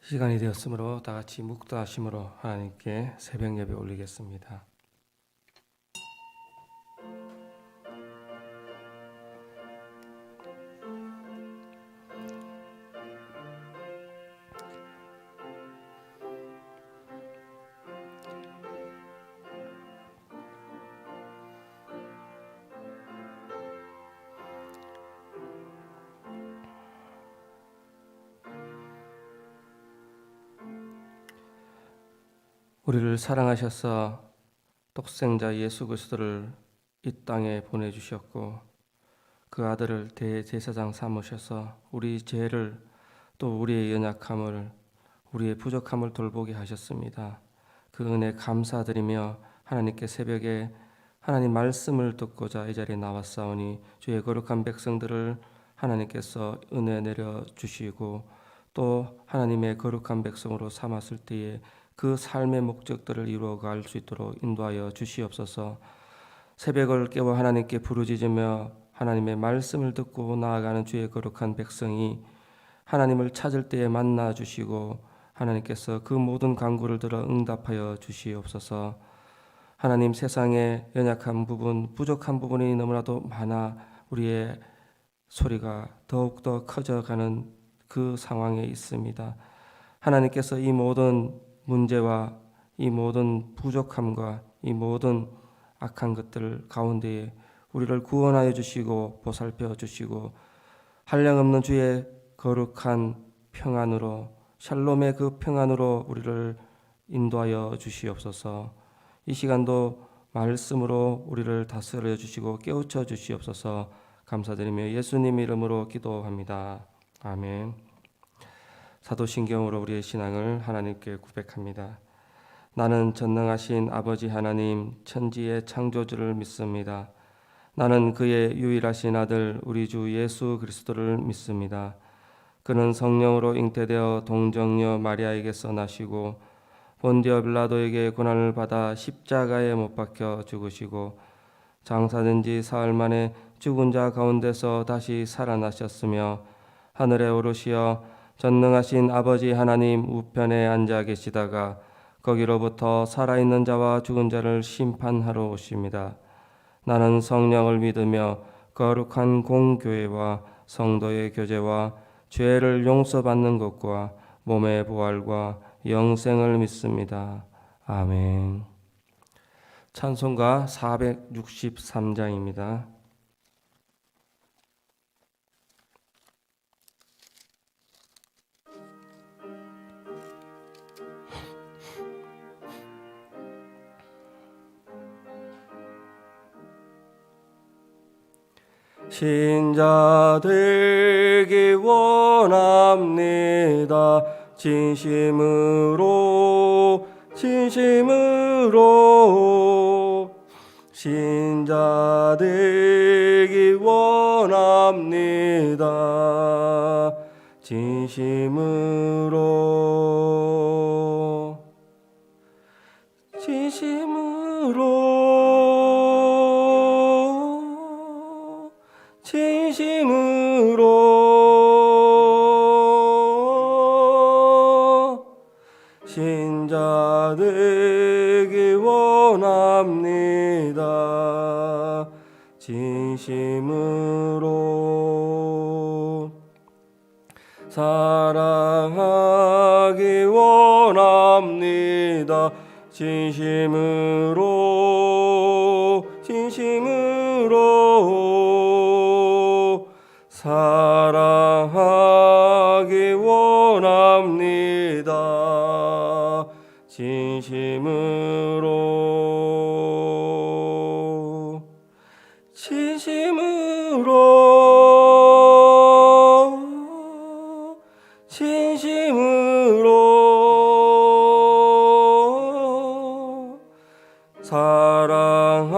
시간이 되었으므로 다 같이 묵다심으로 하나님께 새벽 예배 올리겠습니다. 우리를 사랑하셔서 독생자 예수 그리스도를 이 땅에 보내주셨고 그 아들을 대제사장 삼으셔서 우리 죄를 또 우리의 연약함을 우리의 부족함을 돌보게 하셨습니다. 그 은혜 감사드리며 하나님께 새벽에 하나님 말씀을 듣고자 이 자리에 나왔사오니 주의 거룩한 백성들을 하나님께서 은혜 내려주시고 또 하나님의 거룩한 백성으로 삼았을 때에 그 삶의 목적들을 이루어갈 수 있도록 인도하여 주시옵소서. 새벽을 깨워 하나님께 부르짖으며 하나님의 말씀을 듣고 나아가는 주의 거룩한 백성이 하나님을 찾을 때에 만나 주시고 하나님께서 그 모든 간구를 들어 응답하여 주시옵소서. 하나님, 세상에 연약한 부분, 부족한 부분이 너무나도 많아 우리의 소리가 더욱더 커져가는 그 상황에 있습니다. 하나님께서 이 모든 문제와 이 모든 부족함과 이 모든 악한 것들 가운데에 우리를 구원하여 주시고 보살펴 주시고 한량없는 주의 거룩한 평안으로 샬롬의 그 평안으로 우리를 인도하여 주시옵소서. 이 시간도 말씀으로 우리를 다스려 주시고 깨우쳐 주시옵소서. 감사드리며 예수님 이름으로 기도합니다. 아멘. 사도신경으로 우리의 신앙을 하나님께 고백합니다. 나는 전능하신 아버지 하나님 천지의 창조주를 믿습니다. 나는 그의 유일하신 아들 우리 주 예수 그리스도를 믿습니다. 그는 성령으로 잉태되어 동정녀 마리아에게서 나시고 본디오 빌라도에게 고난을 받아 십자가에 못 박혀 죽으시고 장사된 지 사흘 만에 죽은 자 가운데서 다시 살아나셨으며 하늘에 오르시어 전능하신 아버지 하나님 우편에 앉아 계시다가 거기로부터 살아있는 자와 죽은 자를 심판하러 오십니다. 나는 성령을 믿으며 거룩한 공교회와 성도의 교제와 죄를 용서받는 것과 몸의 부활과 영생을 믿습니다. 아멘. 찬송가 463장입니다. 신자 되기 원합니다. 진심으로 신자 되기 원합니다. 진심으로 신자 되기 원합니다. 진심으로 사랑하기 원합니다. 진심으로 사랑하기 원합니다. 진심으로 사랑하기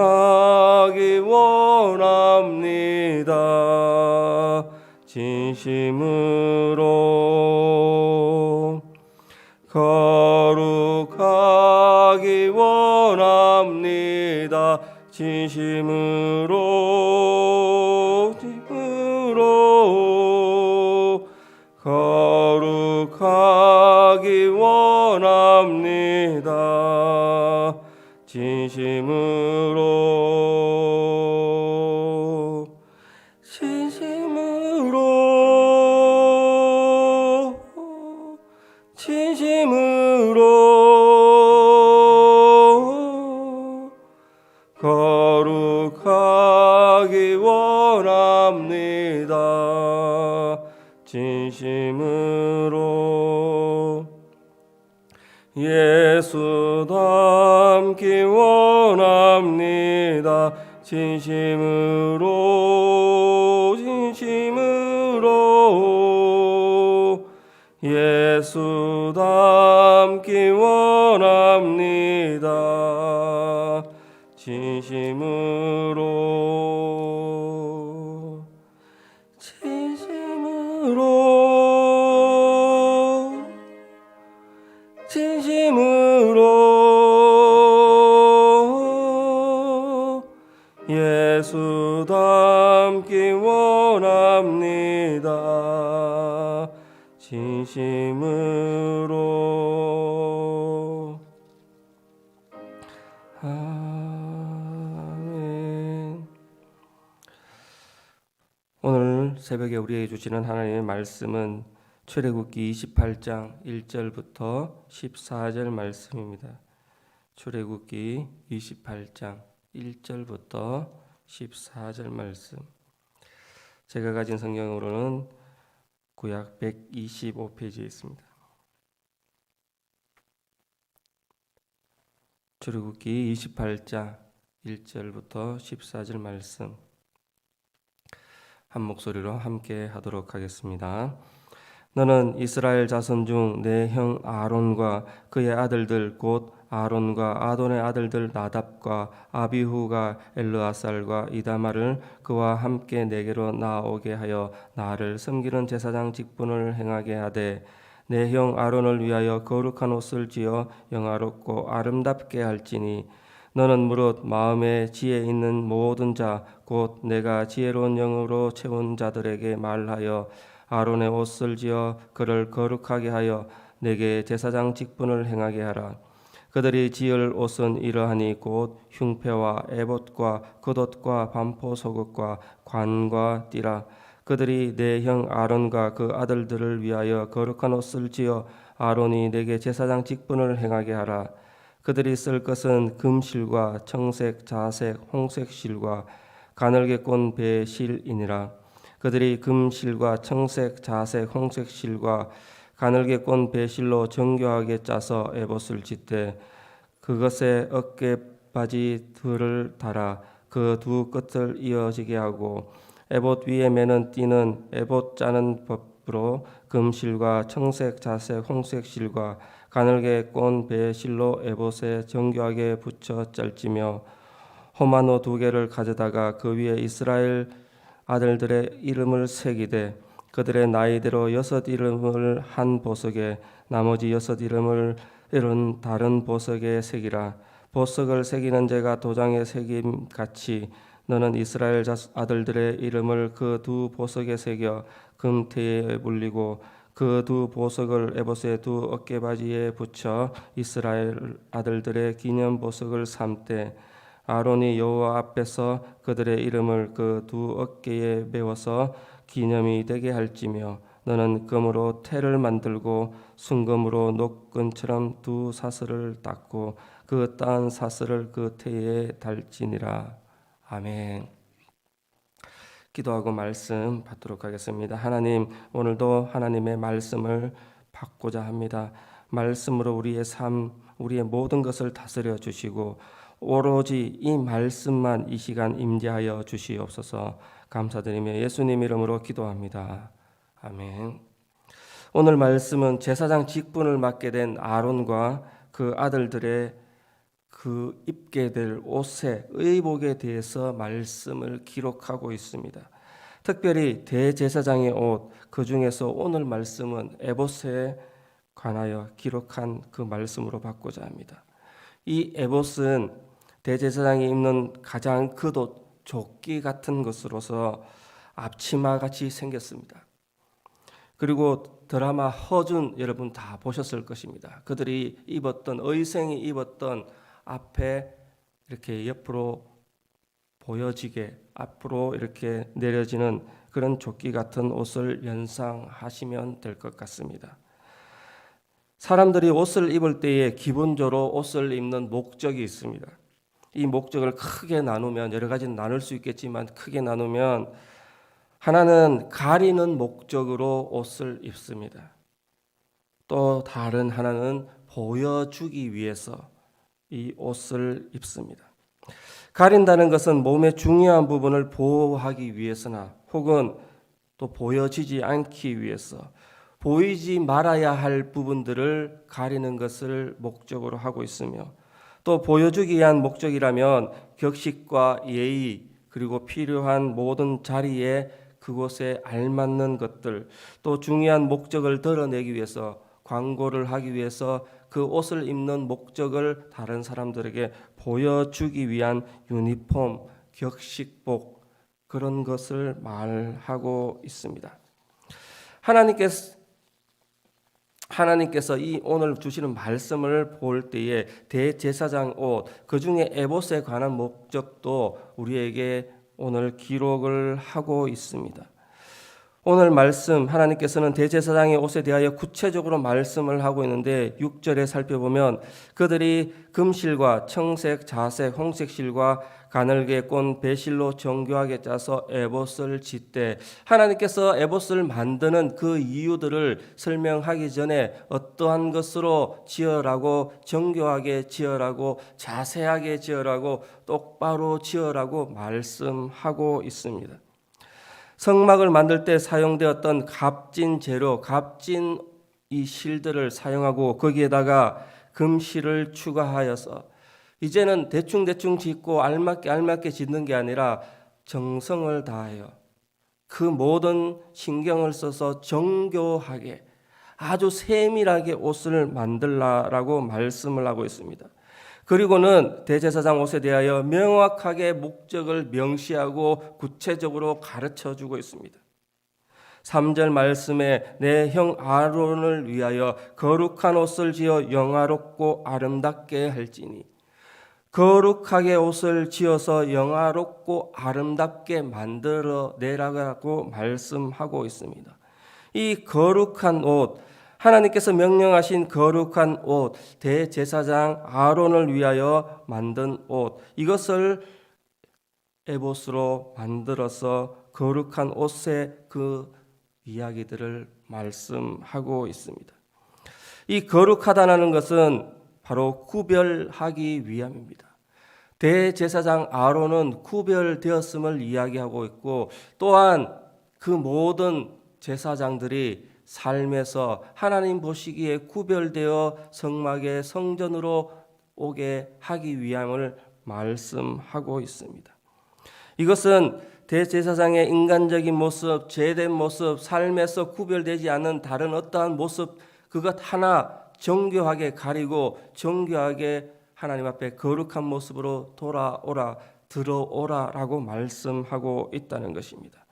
원합니다. 진심으로 거룩하기 원합니다. 진심으로 거룩하기 거룩하기 원합니다. 진심으로 거룩하기 원합니다. 진심으로 예수 닮기 원합니다. 진심으로 예수 닮기 원합니다. 진심으로 예수 닮기 원합니다. 진심으로. 아멘. 오늘 새벽에 우리에게 주시는 하나님의 말씀은 출애굽기 28장 1절부터 14절 말씀입니다. 출애굽기 28장 1절부터 14절 말씀. 제가 가진 성경으로는 구약 125페이지에 있습니다. 출애굽기 28장 1절부터 14절 말씀 한 목소리로 함께 하도록 하겠습니다. 너는 이스라엘 자손 중 내 형 아론과 그의 아들들 곧 아론과 아돈의 아들들 나답과 아비후가 엘르아살과 이다말을 그와 함께 내게로 나오게 하여 나를 섬기는 제사장 직분을 행하게 하되 내 형 아론을 위하여 거룩한 옷을 지어 영화롭고 아름답게 할지니 너는 무릇 마음에 지혜 있는 모든 자 곧 내가 지혜로운 영으로 채운 자들에게 말하여 아론의 옷을 지어 그를 거룩하게 하여 내게 제사장 직분을 행하게 하라. 그들이 지을 옷은 이러하니 곧 흉패와 에봇과 겉옷과 반포 속옷과 관과 띠라. 그들이 내 형 아론과 그 아들들을 위하여 거룩한 옷을 지어 아론이 내게 제사장 직분을 행하게 하라. 그들이 쓸 것은 금실과 청색, 자색, 홍색 실과 가늘게 꼰 배 실이니라. 그들이 금실과 청색, 자색, 홍색 실과 가늘게 꼰 배실로 정교하게 짜서 에봇을 짓되 그것에 어깨바지 둘을 달아 그 두 끝을 이어지게 하고 에봇 위에 매는 띠는 에봇 짜는 법으로 금실과 청색, 자색, 홍색 실과 가늘게 꼰 배실로 에봇에 정교하게 붙여 짤지며 호마노 2개를 가져다가 그 위에 이스라엘 아들들의 이름을 새기되 그들의 나이대로 6 이름을 한 보석에 나머지 6 이름을 다른 보석에 새기라. 보석을 새기는 자가 도장에 새김 같이 너는 이스라엘 아들들의 이름을 그 두 보석에 새겨 금테에 물리고 그 두 보석을 에봇의 두 어깨바지에 붙여 이스라엘 아들들의 기념 보석을 삼되 아론이 여호와 앞에서 그들의 이름을 그 두 어깨에 메워서 기념이 되게 할지며 너는 금으로 태를 만들고 순금으로 녹근처럼 두 사슬을 닦고 그 딴 사슬을 그 태에 달지니라. 아멘. 기도하고 말씀 받도록 하겠습니다. 하나님, 오늘도 하나님의 말씀을 받고자 합니다. 말씀으로 우리의 삶, 우리의 모든 것을 다스려 주시고 오로지 이 말씀만 이 시간 임재하여 주시옵소서. 감사드리며 예수님 이름으로 기도합니다. 아멘. 오늘 말씀은 제사장 직분을 맡게 된 아론과 그 아들들의 그 입게 될 옷의 의복에 대해서 말씀을 기록하고 있습니다. 특별히 대제사장의 옷, 그 중에서 오늘 말씀은 에봇에 관하여 기록한 그 말씀으로 받고자 합니다. 이 에봇은 대제사장이 입는 가장 겉옷, 조끼 같은 것으로서 앞치마 같이 생겼습니다. 그리고 드라마 허준 여러분 다 보셨을 것입니다. 그들이 입었던 의생이 입었던 앞에 이렇게 옆으로 보여지게 앞으로 이렇게 내려지는 그런 조끼 같은 옷을 연상하시면 될 것 같습니다. 사람들이 옷을 입을 때에 기본적으로 옷을 입는 목적이 있습니다. 이 목적을 크게 나누면 여러 가지 나눌 수 있겠지만 크게 나누면 하나는 가리는 목적으로 옷을 입습니다. 또 다른 하나는 보여주기 위해서 이 옷을 입습니다. 가린다는 것은 몸의 중요한 부분을 보호하기 위해서나 혹은 또 보여지지 않기 위해서 보이지 말아야 할 부분들을 가리는 것을 목적으로 하고 있으며 또 보여주기 위한 목적이라면 격식과 예의 그리고 필요한 모든 자리에 그곳에 알맞는 것들 또 중요한 목적을 드러내기 위해서 광고를 하기 위해서 그 옷을 입는 목적을 다른 사람들에게 보여주기 위한 유니폼, 격식복 그런 것을 말하고 있습니다. 하나님께서 이 오늘 주시는 말씀을 볼 때에 대제사장 옷, 그 중에 에봇에 관한 목적도 우리에게 오늘 기록을 하고 있습니다. 오늘 말씀 하나님께서는 대제사장의 옷에 대하여 구체적으로 말씀을 하고 있는데 6절에 살펴보면 그들이 금실과 청색, 자색, 홍색 실과 가늘게 꼰 배실로 정교하게 짜서 에봇을 짓되 하나님께서 에봇을 만드는 그 이유들을 설명하기 전에 어떠한 것으로 지으라고 정교하게 지으라고 자세하게 지으라고 똑바로 지으라고 말씀하고 있습니다. 성막을 만들 때 사용되었던 값진 재료, 값진 이 실들을 사용하고 거기에다가 금실을 추가하여서 이제는 대충 짓고 알맞게 짓는 게 아니라 정성을 다하여 그 모든 신경을 써서 정교하게 아주 세밀하게 옷을 만들라라고 말씀을 하고 있습니다. 그리고는 대제사장 옷에 대하여 명확하게 목적을 명시하고 구체적으로 가르쳐주고 있습니다. 3절 말씀에 내 형 아론을 위하여 거룩한 옷을 지어 영화롭고 아름답게 할지니 거룩하게 옷을 지어서 영화롭고 아름답게 만들어 내라고 말씀하고 있습니다. 이 거룩한 옷 하나님께서 명령하신 거룩한 옷, 대제사장 아론을 위하여 만든 옷, 이것을 에봇으로 만들어서 거룩한 옷의 그 이야기들을 말씀하고 있습니다. 이 거룩하다는 것은 바로 구별하기 위함입니다. 대제사장 아론은 구별되었음을 이야기하고 있고 또한 그 모든 제사장들이 삶에서 하나님 보시기에 구별되어 성막의 성전으로 오게 하기 위함을 말씀하고 있습니다. 이것은 대제사장의 인간적인 모습, 죄된 모습, 삶에서 구별되지 않는 다른 어떠한 모습 그것 하나 정교하게 가리고 정교하게 하나님 앞에 거룩한 모습으로 들어오라라고 말씀하고 있다는 것입니다.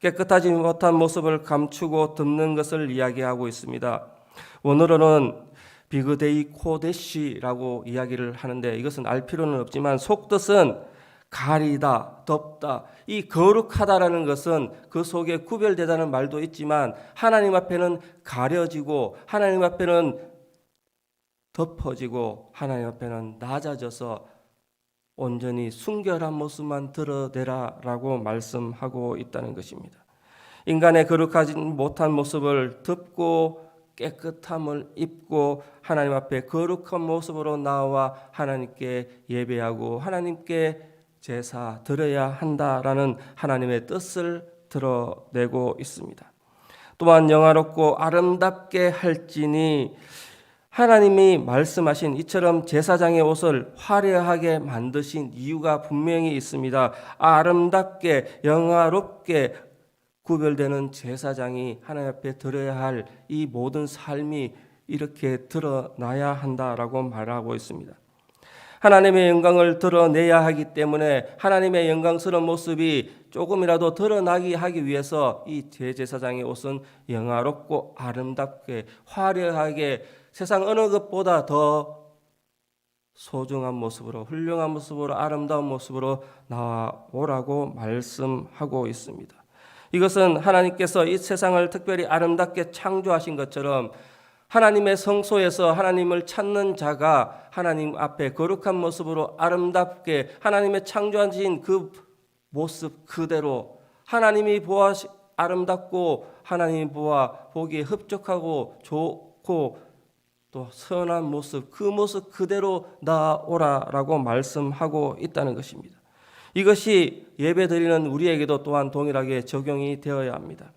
깨끗하지 못한 모습을 감추고 덮는 것을 이야기하고 있습니다. 원어로는 비그데이 코데시라고 이야기를 하는데 이것은 알 필요는 없지만 속뜻은 가리다, 덮다. 이 거룩하다라는 것은 그 속에 구별되다는 말도 있지만 하나님 앞에는 가려지고 하나님 앞에는 덮어지고 하나님 앞에는 낮아져서 온전히 순결한 모습만 드러내라라고 말씀하고 있다는 것입니다. 인간의 거룩하지 못한 모습을 덮고 깨끗함을 입고 하나님 앞에 거룩한 모습으로 나와 하나님께 예배하고 하나님께 제사 드려야 한다라는 하나님의 뜻을 드러내고 있습니다. 또한 영화롭고 아름답게 할지니 하나님이 말씀하신 이처럼 제사장의 옷을 화려하게 만드신 이유가 분명히 있습니다. 아름답게 영화롭게 구별되는 제사장이 하나님 앞에 드려야 할 이 모든 삶이 이렇게 드러나야 한다라고 말하고 있습니다. 하나님의 영광을 드러내야 하기 때문에 하나님의 영광스러운 모습이 조금이라도 드러나게 하기 위해서 이 대제사장의 옷은 영화롭고 아름답게 화려하게 세상 어느 것보다 더 소중한 모습으로, 훌륭한 모습으로, 아름다운 모습으로 나오라고 말씀하고 있습니다. 이것은 하나님께서 이 세상을 특별히 아름답게 창조하신 것처럼 하나님의 성소에서 하나님을 찾는 자가 하나님 앞에 거룩한 모습으로 아름답게 하나님의 창조하신 그 모습 그대로 하나님이 보아 아름답고 하나님이 보아 보기에 흡족하고 좋고 또 선한 모습, 그 모습 그대로 나오라라고 말씀하고 있다는 것입니다. 이것이 예배드리는 우리에게도 또한 동일하게 적용이 되어야 합니다.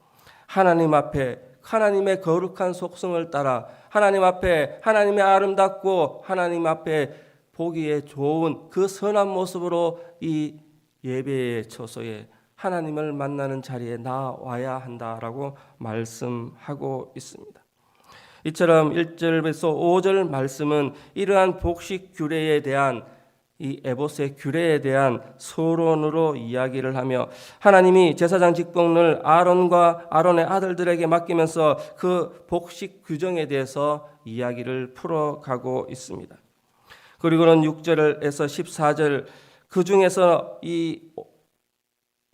하나님 앞에 하나님의 거룩한 속성을 따라 하나님 앞에 하나님의 아름답고 하나님 앞에 보기에 좋은 그 선한 모습으로 이 예배의 처소에 하나님을 만나는 자리에 나와야 한다라고 말씀하고 있습니다. 이처럼 1절에서 5절 말씀은 이러한 복식 규례에 대한 이 에봇의 규례에 대한 서론으로 이야기를 하며 하나님이 제사장 직분을 아론과 아론의 아들들에게 맡기면서 그 복식 규정에 대해서 이야기를 풀어가고 있습니다. 그리고는 6절에서 14절 그 중에서 이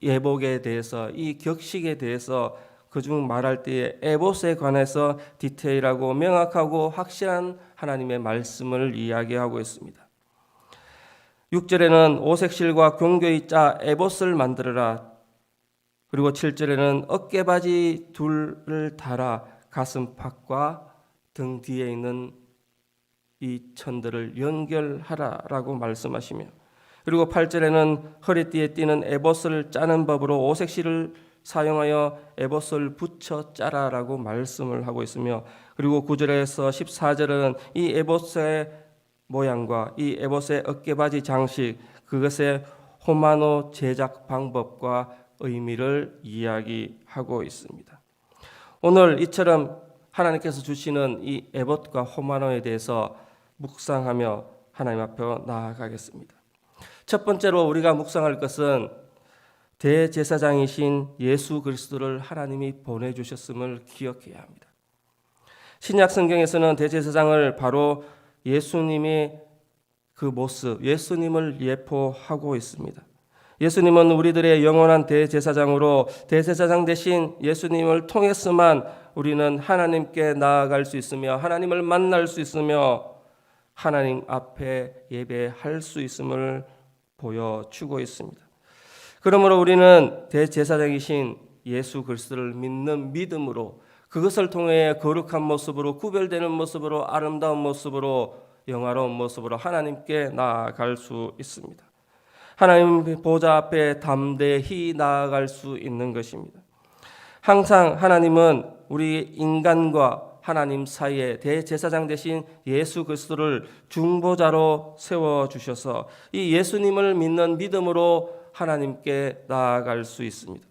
예복에 대해서 이 격식에 대해서 그중 말할 때에 에봇에 관해서 디테일하고 명확하고 확실한 하나님의 말씀을 이야기하고 있습니다. 6절에는 오색실과 경교의 짜 에봇을 만들어라. 그리고 7절에는 어깨바지 둘을 달아 가슴팍과 등 뒤에 있는 이 천들을 연결하라라고 말씀하시며 그리고 8절에는 허리띠에 띠는 에봇을 짜는 법으로 오색실을 사용하여 에봇을 붙여 짜라라고 말씀을 하고 있으며 그리고 9절에서 14절은 이 에봇의 모양과 이 에봇의 어깨바지 장식 그것의 호마노 제작 방법과 의미를 이야기하고 있습니다. 오늘 이처럼 하나님께서 주시는 이 에봇과 호마노에 대해서 묵상하며 하나님 앞에 나아가겠습니다. 첫 번째로 우리가 묵상할 것은 대제사장이신 예수 그리스도를 하나님이 보내주셨음을 기억해야 합니다. 신약 성경에서는 대제사장을 바로 예수님의 그 모습, 예수님을 예포하고 있습니다. 예수님은 우리들의 영원한 대제사장으로 대제사장 대신 예수님을 통해서만 우리는 하나님께 나아갈 수 있으며 하나님을 만날 수 있으며 하나님 앞에 예배할 수 있음을 보여주고 있습니다. 그러므로 우리는 대제사장이신 예수 그리스도를 믿는 믿음으로 그것을 통해 거룩한 모습으로 구별되는 모습으로 아름다운 모습으로 영화로운 모습으로 하나님께 나아갈 수 있습니다. 하나님 보좌 앞에 담대히 나아갈 수 있는 것입니다. 항상 하나님은 우리 인간과 하나님 사이에 대제사장 대신 예수 그리스도를 중보자로 세워주셔서 이 예수님을 믿는 믿음으로 하나님께 나아갈 수 있습니다.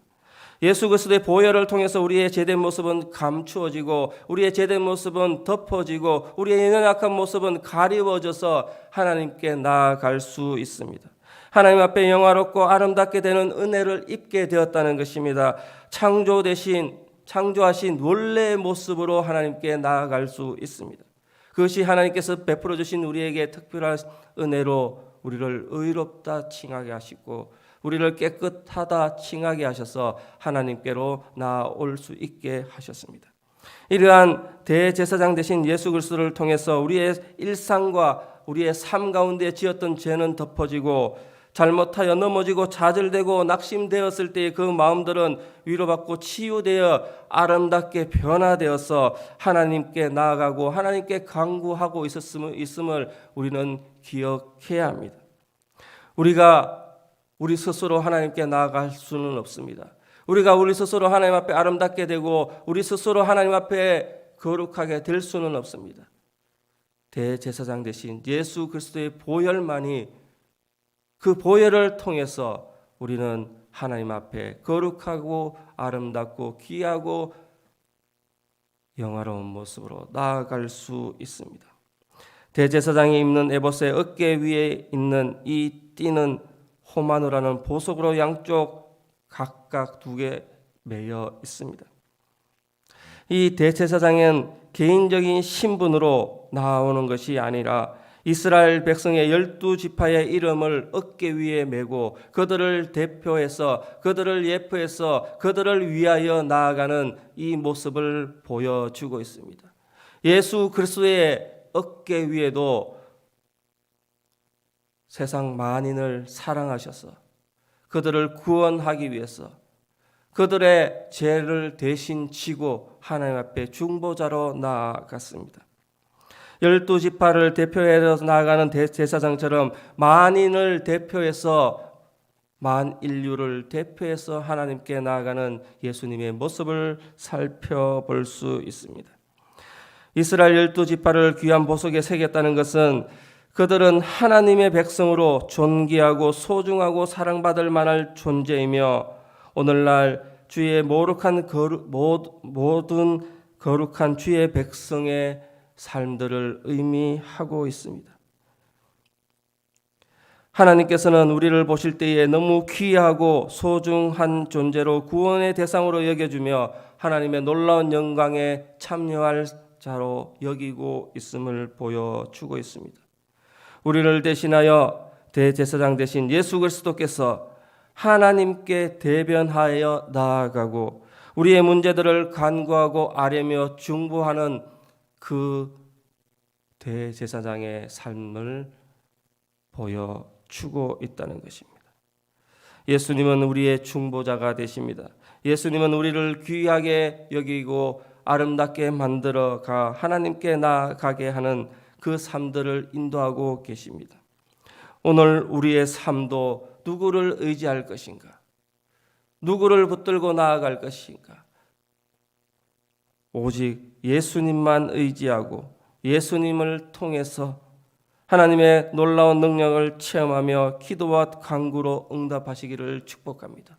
예수 그리스도의 보혈을 통해서 우리의 제된 모습은 감추어지고 우리의 제된 모습은 덮어지고 우리의 연약한 모습은 가리워져서 하나님께 나아갈 수 있습니다. 하나님 앞에 영화롭고 아름답게 되는 은혜를 입게 되었다는 것입니다. 창조하신 원래의 모습으로 하나님께 나아갈 수 있습니다. 그것이 하나님께서 베풀어 주신 우리에게 특별한 은혜로 우리를 의롭다 칭하게 하시고 우리를 깨끗하다 칭하게 하셔서 하나님께로 나아올 수 있게 하셨습니다. 이러한 대제사장 되신 예수 그리스도를 통해서 우리의 일상과 우리의 삶 가운데 지었던 죄는 덮어지고 잘못하여 넘어지고 좌절되고 낙심되었을 때의 그 마음들은 위로받고 치유되어 아름답게 변화되어서 하나님께 나아가고 하나님께 간구하고 있음을 우리는 기억해야 합니다. 우리가 우리 스스로 하나님께 나아갈 수는 없습니다. 우리가 우리 스스로 하나님 앞에 아름답게 되고 우리 스스로 하나님 앞에 거룩하게 될 수는 없습니다. 대제사장 되신 예수 그리스도의 보혈만이 그 보혈을 통해서 우리는 하나님 앞에 거룩하고 아름답고 귀하고 영화로운 모습으로 나아갈 수 있습니다. 대제사장이 입는 에봇의 어깨 위에 있는 이 띠는 호마노라는 보석으로 양쪽 각각 2개 매여 있습니다. 이 대제사장은 개인적인 신분으로 나오는 것이 아니라 이스라엘 백성의 12지파의 이름을 어깨 위에 메고 그들을 대표해서, 그들을 예표해서, 그들을 위하여 나아가는 이 모습을 보여주고 있습니다. 예수 그리스도의 어깨 위에도 세상 만인을 사랑하셔서 그들을 구원하기 위해서 그들의 죄를 대신 지고 하나님 앞에 중보자로 나아갔습니다. 12지파를 대표해서 나아가는 대제사장처럼 만인을 대표해서, 만인류를 대표해서 하나님께 나아가는 예수님의 모습을 살펴볼 수 있습니다. 이스라엘 12지파를 귀한 보석에 새겼다는 것은 그들은 하나님의 백성으로 존귀하고 소중하고 사랑받을 만할 존재이며 오늘날 주의 모든 거룩한 주의 백성의 삶들을 의미하고 있습니다. 하나님께서는 우리를 보실 때에 너무 귀하고 소중한 존재로 구원의 대상으로 여겨주며 하나님의 놀라운 영광에 참여할 자로 여기고 있음을 보여주고 있습니다. 우리를 대신하여 대제사장 대신 예수 그리스도께서 하나님께 대변하여 나아가고 우리의 문제들을 간구하고 아뢰며 중보하는 그 대제사장의 삶을 보여주고 있다는 것입니다. 예수님은 우리의 중보자가 되십니다. 예수님은 우리를 귀하게 여기고 아름답게 만들어가 하나님께 나아가게 하는 그 삶들을 인도하고 계십니다. 오늘 우리의 삶도 누구를 의지할 것인가? 누구를 붙들고 나아갈 것인가? 오직 예수님만 의지하고 예수님을 통해서 하나님의 놀라운 능력을 체험하며 기도와 간구로 응답하시기를 축복합니다.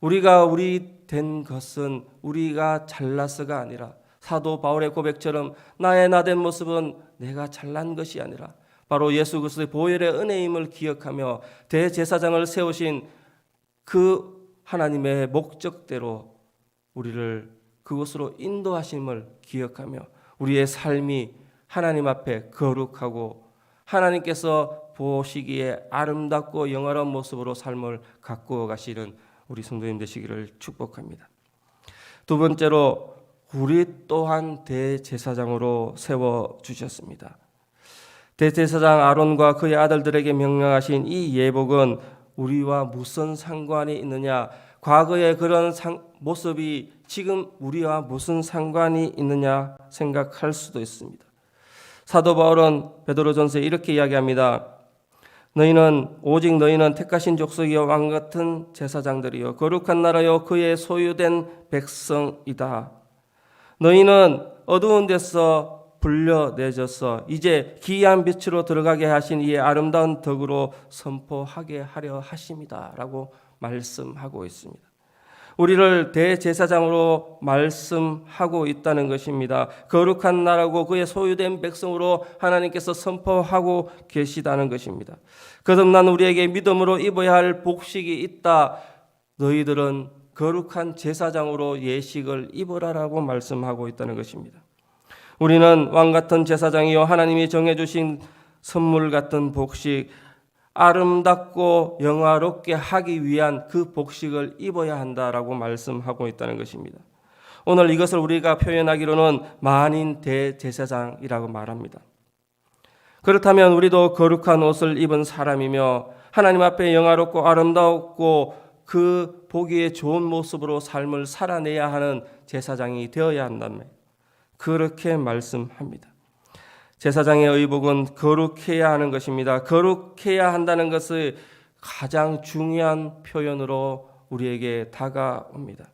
우리가 우리 된 것은 우리가 잘나서가 아니라 사도 바울의 고백처럼 나의 나된 모습은 내가 잘난 것이 아니라 바로 예수 그리스도의 보혈의 은혜임을 기억하며 대제사장을 세우신 그 하나님의 목적대로 우리를 그곳으로 인도하심을 기억하며 우리의 삶이 하나님 앞에 거룩하고 하나님께서 보시기에 아름답고 영화로운 모습으로 삶을 가꾸어 가시는 우리 성도님 되시기를 축복합니다. 두 번째로 우리 또한 대제사장으로 세워주셨습니다. 대제사장 아론과 그의 아들들에게 명령하신 이 예복은 우리와 무슨 상관이 있느냐, 과거의 그런 모습이 지금 우리와 무슨 상관이 있느냐 생각할 수도 있습니다. 사도 바울은 베드로전서에 이렇게 이야기합니다. 오직 너희는 택하신 족속이요 왕 같은 제사장들이요 거룩한 나라요 그의 소유된 백성이다. 너희는 어두운 데서 불려내져서 이제 기이한 빛으로 들어가게 하신 이의 아름다운 덕으로 선포하게 하려 하심이다 라고 말씀하고 있습니다. 우리를 대제사장으로 말씀하고 있다는 것입니다. 거룩한 나라고 그의 소유된 백성으로 하나님께서 선포하고 계시다는 것입니다. 거듭난 우리에게 믿음으로 입어야 할 복식이 있다. 너희들은 거룩한 제사장으로 예식을 입으라라고 말씀하고 있다는 것입니다. 우리는 왕같은 제사장이요 하나님이 정해주신 선물 같은 복식, 아름답고 영화롭게 하기 위한 그 복식을 입어야 한다라고 말씀하고 있다는 것입니다. 오늘 이것을 우리가 표현하기로는 만인 대제사장이라고 말합니다. 그렇다면 우리도 거룩한 옷을 입은 사람이며 하나님 앞에 영화롭고 아름답고 그 보기에 좋은 모습으로 삶을 살아내야 하는 제사장이 되어야 한다면 그렇게 말씀합니다. 제사장의 의복은 거룩해야 하는 것입니다. 거룩해야 한다는 것을 가장 중요한 표현으로 우리에게 다가옵니다.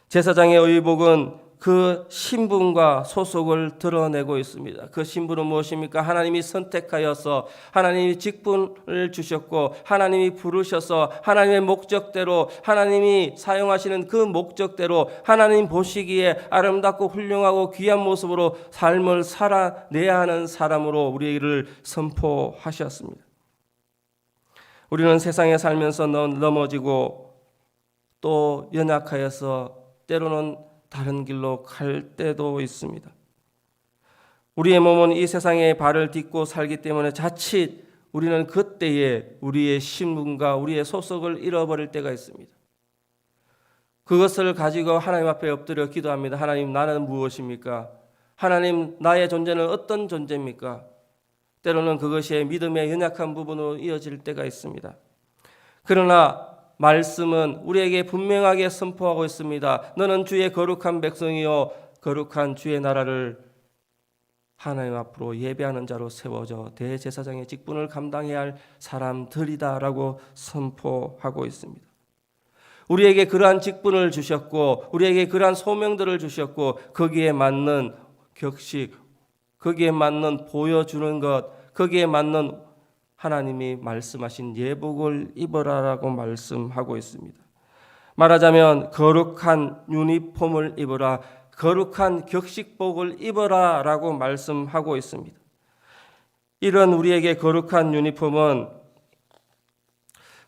제사장의 의복은 그 신분과 소속을 드러내고 있습니다. 그 신분은 무엇입니까? 하나님이 선택하여서 하나님이 직분을 주셨고 하나님이 부르셔서 하나님의 목적대로 하나님이 사용하시는 그 목적대로 하나님 보시기에 아름답고 훌륭하고 귀한 모습으로 삶을 살아내야 하는 사람으로 우리를 선포하셨습니다. 우리는 세상에 살면서 넘어지고 또 연약하여서 때로는 다른 길로 갈 때도 있습니다. 우리의 몸은 이 세상에 발을 딛고 살기 때문에 자칫 우리는 그때에 우리의 신분과 우리의 소속을 잃어버릴 때가 있습니다. 그것을 가지고 하나님 앞에 엎드려 기도합니다. 하나님, 나는 무엇입니까? 하나님, 나의 존재는 어떤 존재입니까? 때로는 그것이 믿음의 연약한 부분으로 이어질 때가 있습니다. 그러나 말씀은 우리에게 분명하게 선포하고 있습니다. 너는 주의 거룩한 백성이요 거룩한 주의 나라를 하나님 앞으로 예배하는 자로 세워져 대제사장의 직분을 감당해야 할 사람들이다라고 선포하고 있습니다. 우리에게 그러한 직분을 주셨고 우리에게 그러한 소명들을 주셨고 거기에 맞는 격식, 거기에 맞는 보여주는 것, 거기에 맞는 하나님이 말씀하신 예복을 입어라라고 말씀하고 있습니다. 말하자면 거룩한 유니폼을 입어라, 거룩한 격식복을 입어라라고 말씀하고 있습니다. 이런 우리에게 거룩한 유니폼은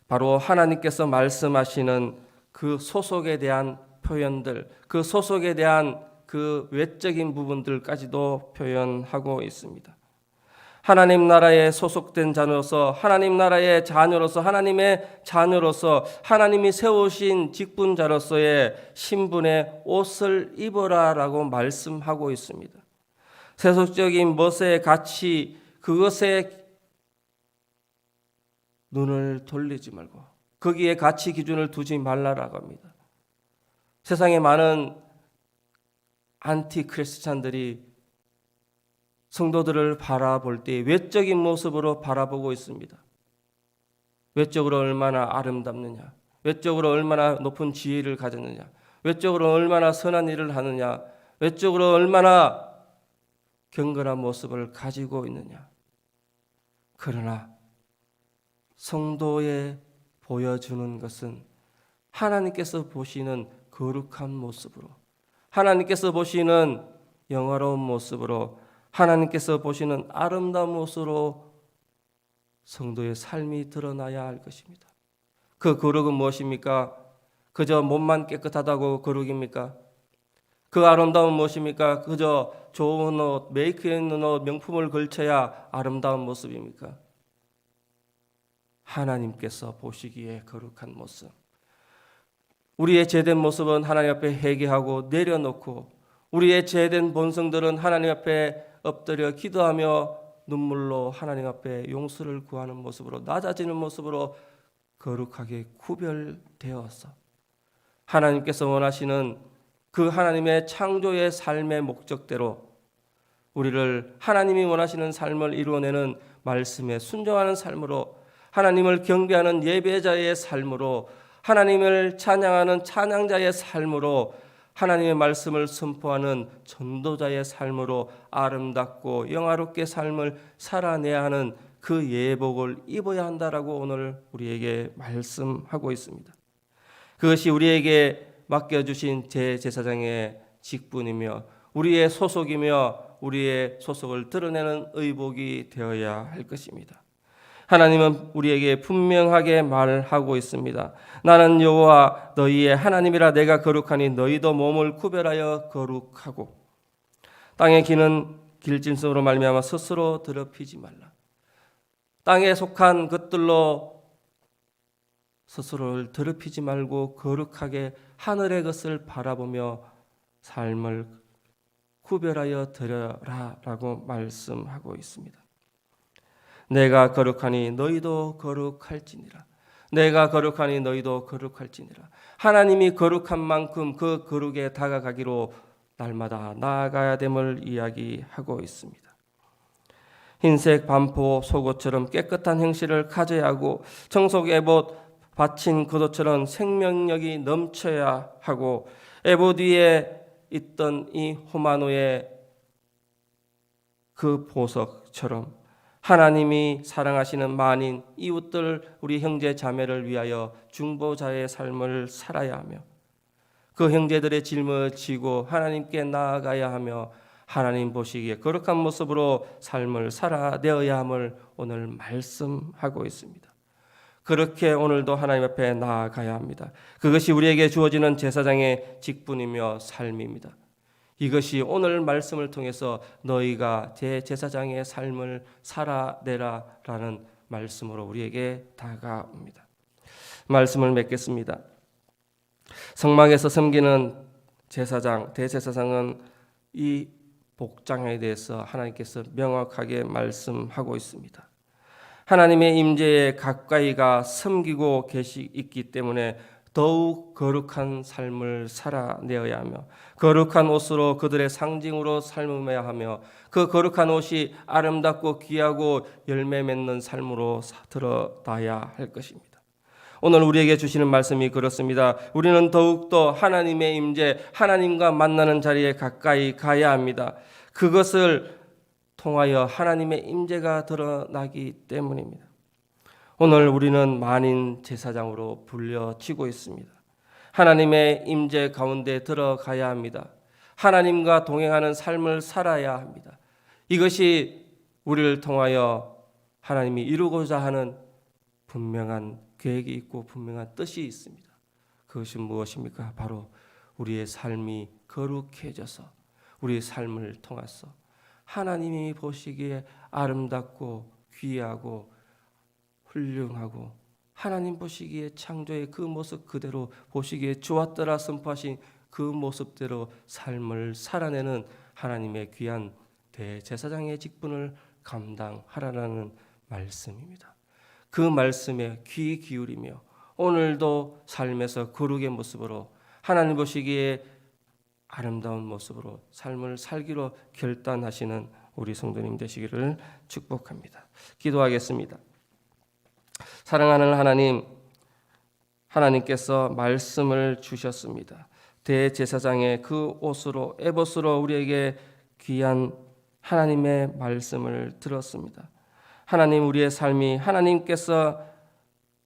바로 하나님께서 말씀하시는 그 소속에 대한 표현들, 그 소속에 대한 그 외적인 부분들까지도 표현하고 있습니다. 하나님 나라에 소속된 자녀로서 하나님 나라의 자녀로서 하나님의 자녀로서 하나님이 세우신 직분자로서의 신분의 옷을 입어라라고 말씀하고 있습니다. 세속적인 멋의 가치 그것에 눈을 돌리지 말고 거기에 가치 기준을 두지 말라라고 합니다. 세상에 많은 안티 크리스찬들이 성도들을 바라볼 때 외적인 모습으로 바라보고 있습니다. 외적으로 얼마나 아름답느냐, 외적으로 얼마나 높은 지혜를 가졌느냐, 외적으로 얼마나 선한 일을 하느냐, 외적으로 얼마나 경건한 모습을 가지고 있느냐. 그러나 성도에 보여주는 것은 하나님께서 보시는 거룩한 모습으로, 하나님께서 보시는 영화로운 모습으로, 하나님께서 보시는 아름다운 모습으로 성도의 삶이 드러나야 할 것입니다. 그 거룩은 무엇입니까? 그저 몸만 깨끗하다고 거룩입니까? 그 아름다움은 무엇입니까? 그저 좋은 옷, 메이크 있는 옷, 명품을 걸쳐야 아름다운 모습입니까? 하나님께서 보시기에 거룩한 모습. 우리의 죄된 모습은 하나님 앞에 회개하고 내려놓고 우리의 죄된 본성들은 하나님 앞에 엎드려 기도하며 눈물로 하나님 앞에 용서를 구하는 모습으로 낮아지는 모습으로 거룩하게 구별되어서 하나님께서 원하시는 그 하나님의 창조의 삶의 목적대로 우리를 하나님이 원하시는 삶을 이루어내는 말씀에 순종하는 삶으로 하나님을 경배하는 예배자의 삶으로 하나님을 찬양하는 찬양자의 삶으로 하나님의 말씀을 선포하는 전도자의 삶으로 아름답고 영화롭게 삶을 살아내야 하는 그 예복을 입어야 한다라고 오늘 우리에게 말씀하고 있습니다. 그것이 우리에게 맡겨주신 제사장의 직분이며 우리의 소속이며 우리의 소속을 드러내는 의복이 되어야 할 것입니다. 하나님은 우리에게 분명하게 말하고 있습니다. 나는 여호와 너희의 하나님이라 내가 거룩하니 너희도 몸을 구별하여 거룩하고 땅에 기는 길짐승으로 말미암아 스스로 더럽히지 말라. 땅에 속한 것들로 스스로를 더럽히지 말고 거룩하게 하늘의 것을 바라보며 삶을 구별하여 드려라라고 말씀하고 있습니다. 내가 거룩하니 너희도 거룩할지니라. 내가 거룩하니 너희도 거룩할지니라. 하나님이 거룩한 만큼 그 거룩에 다가가기로 날마다 나아가야 됨을 이야기하고 있습니다. 흰색 반포 속옷처럼 깨끗한 행실을 가져야 하고 청속 에봇 받친 겉옷처럼 생명력이 넘쳐야 하고 에봇 위에 있던 이 호마노의 그 보석처럼 하나님이 사랑하시는 만인 이웃들 우리 형제 자매를 위하여 중보자의 삶을 살아야 하며 그 형제들의 짐을 지고 하나님께 나아가야 하며 하나님 보시기에 거룩한 모습으로 삶을 살아내어야 함을 오늘 말씀하고 있습니다. 그렇게 오늘도 하나님 앞에 나아가야 합니다. 그것이 우리에게 주어지는 제사장의 직분이며 삶입니다. 이것이 오늘 말씀을 통해서 너희가 제사장의 삶을 살아내라 라는 말씀으로 우리에게 다가옵니다. 말씀을 맺겠습니다. 성막에서 섬기는 제사장, 대제사장은 이 복장에 대해서 하나님께서 명확하게 말씀하고 있습니다. 하나님의 임재에 가까이가 섬기고 있기 때문에 더욱 거룩한 삶을 살아내어야 하며 거룩한 옷으로 그들의 상징으로 삶을 하며 그 거룩한 옷이 아름답고 귀하고 열매 맺는 삶으로 드러나야 할 것입니다. 오늘 우리에게 주시는 말씀이 그렇습니다. 우리는 더욱더 하나님의 임재, 하나님과 만나는 자리에 가까이 가야 합니다. 그것을 통하여 하나님의 임재가 드러나기 때문입니다. 오늘 우리는 만인 제사장으로 불려지고 있습니다. 하나님의 임재 가운데 들어가야 합니다. 하나님과 동행하는 삶을 살아야 합니다. 이것이 우리를 통하여 하나님이 이루고자 하는 분명한 계획이 있고 분명한 뜻이 있습니다. 그것이 무엇입니까? 바로 우리의 삶이 거룩해져서 우리의 삶을 통해서 하나님이 보시기에 아름답고 귀하고 훌륭하고 하나님 보시기에 창조의 그 모습 그대로 보시기에 좋았더라 선포하신 그 모습대로 삶을 살아내는 하나님의 귀한 대제사장의 직분을 감당하라는 말씀입니다. 그 말씀에 귀 기울이며 오늘도 삶에서 거룩의 모습으로 하나님 보시기에 아름다운 모습으로 삶을 살기로 결단하시는 우리 성도님 되시기를 축복합니다. 기도하겠습니다. 사랑하는 하나님, 하나님께서 말씀을 주셨습니다. 대제사장의 그 옷으로 에봇으로 우리에게 귀한 하나님의 말씀을 들었습니다. 하나님, 우리의 삶이 하나님께서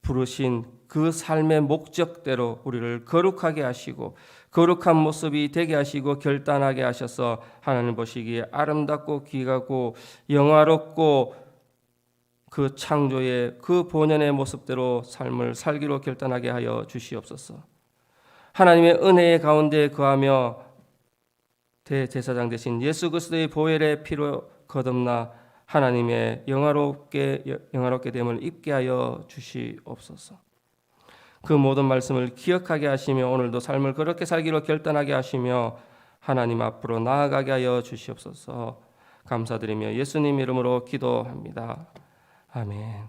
부르신 그 삶의 목적대로 우리를 거룩하게 하시고 거룩한 모습이 되게 하시고 결단하게 하셔서 하나님 보시기에 아름답고 귀하고 영화롭고 그 창조의 그 본연의 모습대로 삶을 살기로 결단하게 하여 주시옵소서. 하나님의 은혜의 가운데 거하며 대제사장 되신 예수 그리스도의 보혈의 피로 거듭나 하나님의 영화롭게 됨을 입게 하여 주시옵소서. 그 모든 말씀을 기억하게 하시며 오늘도 삶을 그렇게 살기로 결단하게 하시며 하나님 앞으로 나아가게 하여 주시옵소서. 감사드리며 예수님 이름으로 기도합니다. 아멘.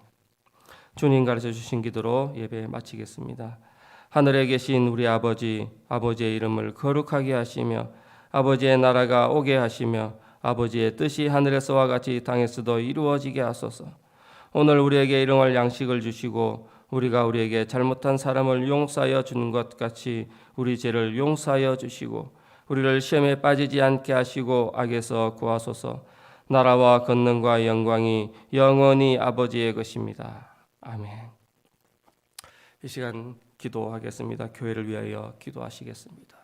주님 가르쳐 주신 기도로 예배 마치겠습니다. 하늘에 계신 우리 아버지, 아버지의 이름을 거룩하게 하시며 아버지의 나라가 오게 하시며 아버지의 뜻이 하늘에서와 같이 땅에서도 이루어지게 하소서. 오늘 우리에게 일용할 양식을 주시고 우리가 우리에게 잘못한 사람을 용서하여 주는 것 같이 우리 죄를 용서하여 주시고 우리를 시험에 빠지지 않게 하시고 악에서 구하소서. 나라와 권능과 영광이 영원히 아버지의 것입니다. 아멘. 이 시간 기도하겠습니다. 교회를 위하여 기도하시겠습니다.